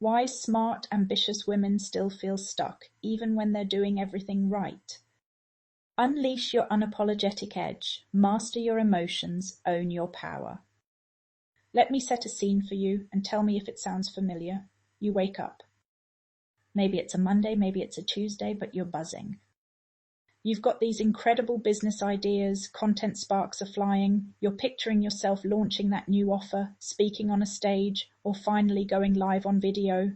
Why smart, ambitious women still feel stuck, even when they're doing everything right. Unleash your unapologetic edge, master your emotions, own your power. Let me set a scene for you and tell me if it sounds familiar. You wake up. Maybe it's a Monday, maybe it's a Tuesday, but you're buzzing. You've got these incredible business ideas, content sparks are flying, you're picturing yourself launching that new offer, speaking on a stage, or finally going live on video.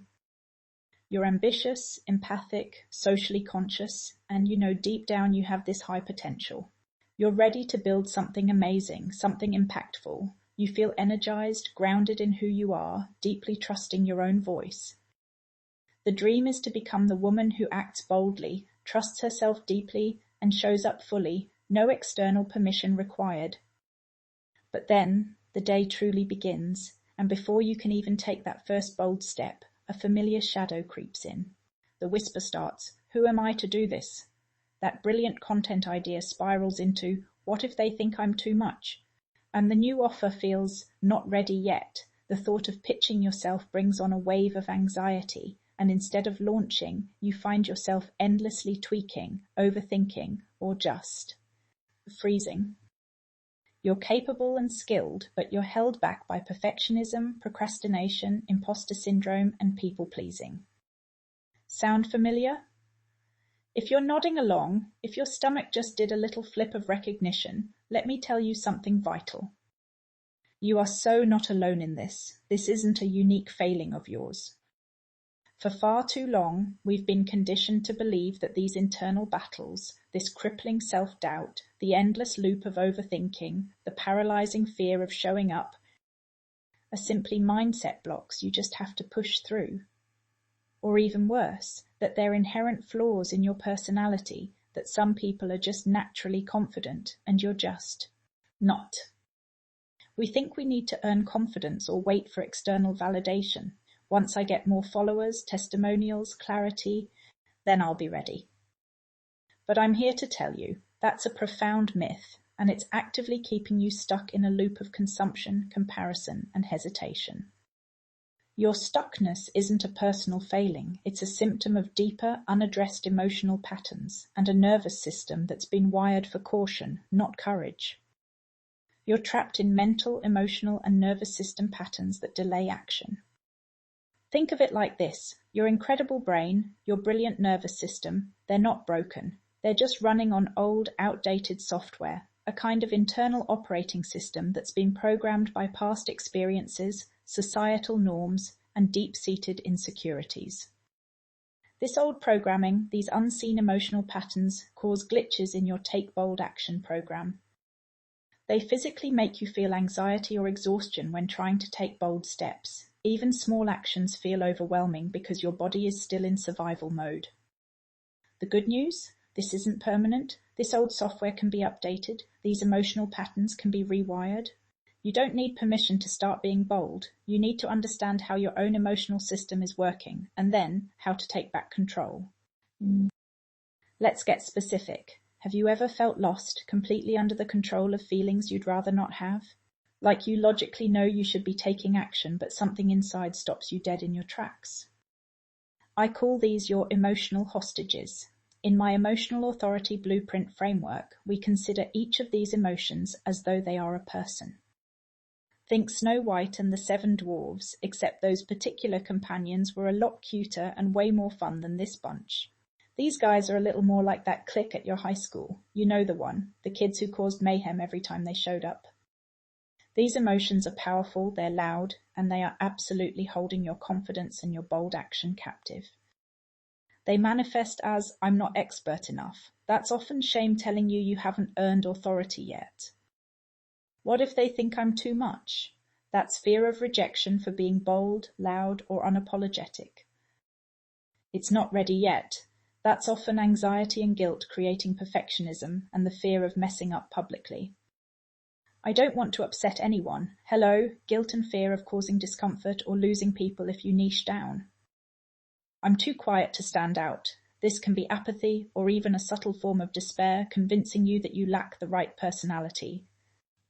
You're ambitious, empathic, socially conscious, and you know deep down you have this high potential. You're ready to build something amazing, something impactful. You feel energized, grounded in who you are, deeply trusting your own voice. The dream is to become the woman who acts boldly, trusts herself deeply, and shows up fully, no external permission required. But then, the day truly begins, and before you can even take that first bold step, a familiar shadow creeps in. The whisper starts, "Who am I to do this?" That brilliant content idea spirals into, "What if they think I'm too much?" And the new offer feels not ready yet. The thought of pitching yourself brings on a wave of anxiety, and instead of launching, you find yourself endlessly tweaking, overthinking, or just freezing. You're capable and skilled, but you're held back by perfectionism, procrastination, imposter syndrome, and people-pleasing. Sound familiar? If you're nodding along, if your stomach just did a little flip of recognition, let me tell you something vital. You are so not alone in this. This isn't a unique failing of yours. For far too long, we've been conditioned to believe that these internal battles, this crippling self-doubt, the endless loop of overthinking, the paralyzing fear of showing up, are simply mindset blocks you just have to push through. Or even worse, that they're inherent flaws in your personality, that some people are just naturally confident and you're just not. We think we need to earn confidence or wait for external validation. Once I get more followers, testimonials, clarity, then I'll be ready. But I'm here to tell you, that's a profound myth, and it's actively keeping you stuck in a loop of consumption, comparison, and hesitation. Your stuckness isn't a personal failing, it's a symptom of deeper, unaddressed emotional patterns, and a nervous system that's been wired for caution, not courage. You're trapped in mental, emotional, and nervous system patterns that delay action. Think of it like this. Your incredible brain, your brilliant nervous system, they're not broken. They're just running on old, outdated software, a kind of internal operating system that's been programmed by past experiences, societal norms, and deep-seated insecurities. This old programming, these unseen emotional patterns, cause glitches in your Take Bold Action program. They physically make you feel anxiety or exhaustion when trying to take bold steps. Even small actions feel overwhelming because your body is still in survival mode. The good news? This isn't permanent. This old software can be updated. These emotional patterns can be rewired. You don't need permission to start being bold. You need to understand how your own emotional system is working, and then how to take back control. Let's get specific. Have you ever felt lost, completely under the control of feelings you'd rather not have? Like you logically know you should be taking action, but something inside stops you dead in your tracks. I call these your emotional hostages. In my emotional authority blueprint framework, we consider each of these emotions as though they are a person. Think Snow White and the Seven Dwarfs, except those particular companions were a lot cuter and way more fun than this bunch. These guys are a little more like that clique at your high school. You know the one, the kids who caused mayhem every time they showed up. These emotions are powerful, they're loud, and they are absolutely holding your confidence and your bold action captive. They manifest as, "I'm not expert enough." That's often shame telling you you haven't earned authority yet. What if they think I'm too much? That's fear of rejection for being bold, loud, or unapologetic. It's not ready yet. That's often anxiety and guilt creating perfectionism and the fear of messing up publicly. I don't want to upset anyone. Hello, guilt and fear of causing discomfort or losing people if you niche down. I'm too quiet to stand out. This can be apathy or even a subtle form of despair, convincing you that you lack the right personality.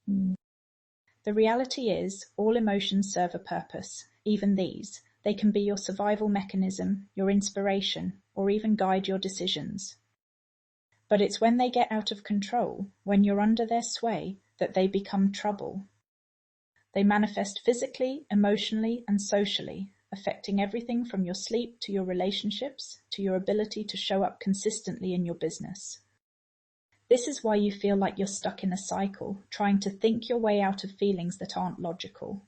The reality is, all emotions serve a purpose, even these. They can be your survival mechanism, your inspiration, or even guide your decisions. But it's when they get out of control, when you're under their sway, that they become trouble. They manifest physically, emotionally, and socially, affecting everything from your sleep to your relationships to your ability to show up consistently in your business. This is why you feel like you're stuck in a cycle, trying to think your way out of feelings that aren't logical.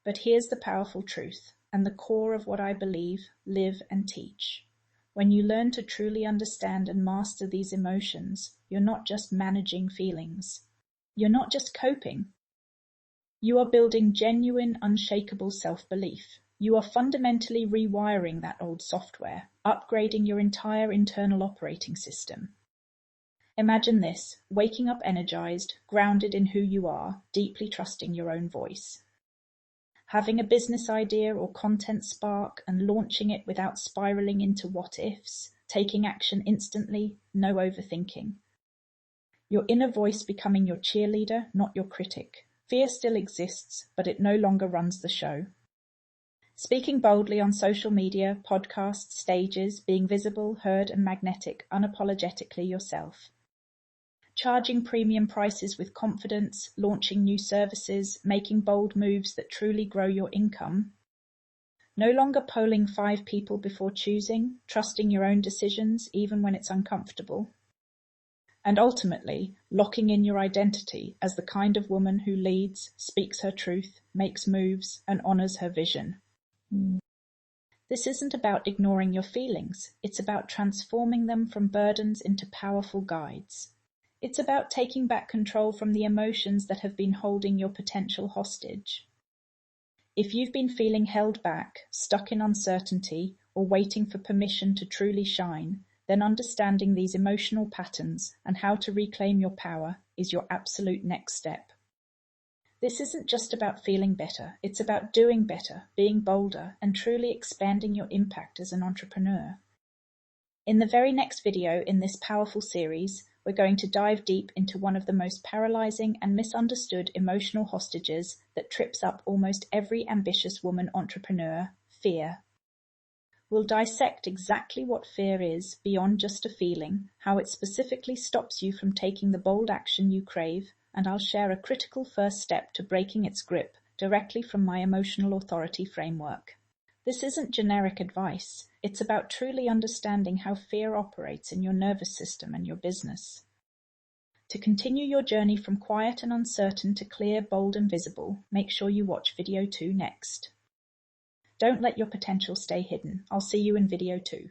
But here's the powerful truth, and the core of what I believe, live, and teach. When you learn to truly understand and master these emotions, you're not just managing feelings. You're not just coping. You are building genuine, unshakable self-belief. You are fundamentally rewiring that old software, upgrading your entire internal operating system. Imagine this, waking up energized, grounded in who you are, deeply trusting your own voice. Having a business idea or content spark and launching it without spiraling into what-ifs, taking action instantly, no overthinking. Your inner voice becoming your cheerleader, not your critic. Fear still exists, but it no longer runs the show. Speaking boldly on social media, podcasts, stages, being visible, heard and magnetic, unapologetically yourself. Charging premium prices with confidence, launching new services, making bold moves that truly grow your income. No longer polling 5 people before choosing, trusting your own decisions even when it's uncomfortable. And ultimately, locking in your identity as the kind of woman who leads, speaks her truth, makes moves, and honors her vision. This isn't about ignoring your feelings. It's about transforming them from burdens into powerful guides. It's about taking back control from the emotions that have been holding your potential hostage. If you've been feeling held back, stuck in uncertainty, or waiting for permission to truly shine, then understanding these emotional patterns and how to reclaim your power is your absolute next step. This isn't just about feeling better, it's about doing better, being bolder, and truly expanding your impact as an entrepreneur. In the very next video in this powerful series, we're going to dive deep into one of the most paralyzing and misunderstood emotional hostages that trips up almost every ambitious woman entrepreneur, fear. We'll dissect exactly what fear is beyond just a feeling, how it specifically stops you from taking the bold action you crave, and I'll share a critical first step to breaking its grip directly from my emotional authority framework. This isn't generic advice. It's about truly understanding how fear operates in your nervous system and your business. To continue your journey from quiet and uncertain to clear, bold, and visible, make sure you watch video 2 next. Don't let your potential stay hidden. I'll see you in video 2.